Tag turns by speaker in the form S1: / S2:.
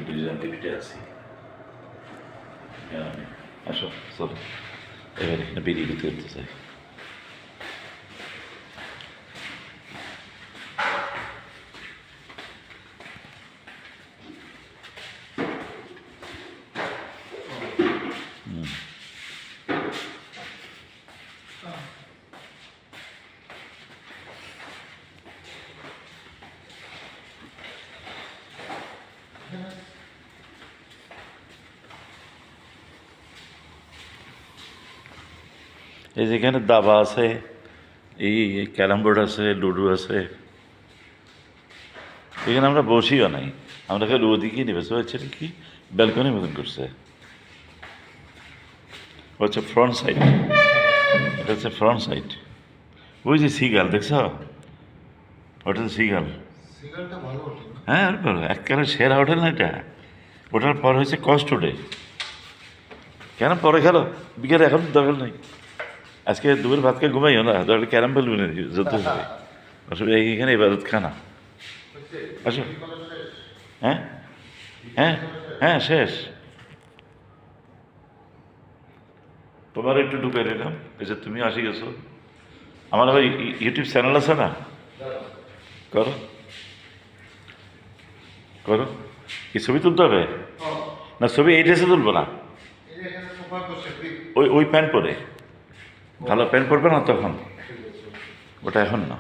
S1: দুজন টিভিতে আছি। আসো চলো, এবার এখানে বেরিয়ে করতে চাই। এই যেখানে দাবা আছে, এই ক্যারাম বোর্ড আছে, লুডো আছে, এখানে আমরা বসিও নাই, আমরা খালি ওদিকেই নেবে হচ্ছে কি ব্যালকনির মতন করছে। হচ্ছে ফ্রন্ট সাইড, এটা হচ্ছে ফ্রন্ট সাইড। ওই যে সিগাল দেখছ, ওটা হচ্ছে সিগাল। হ্যাঁ ভালো, একবারে সেরা হোটেল না এটা। ওটার পর হয়েছে কস্ট ডে। কেন পরে খেলো, বিকেলে এখন দরকার নেই। আজকে দুপুর ভাতকে ঘুমাইও না, দরকার ক্যারাম খেলবি না, যত হবে অসুবিধা। এইখানে এবারত খানা। আসো। হ্যাঁ হ্যাঁ হ্যাঁ শেষ। তোমার একটু ঢুকে নিলাম, এই যে তুমি আসি গেছো। আমার আবার ইউটিউব চ্যানেল আছে না, করো করো। কি ছবি তুলতে হবে না? ছবি এই ড্রেসে তুলবো না, ওই ওই প্যান্ট পরে। ভালো প্যান্ট পরবে না তখন, ওটা এখন না।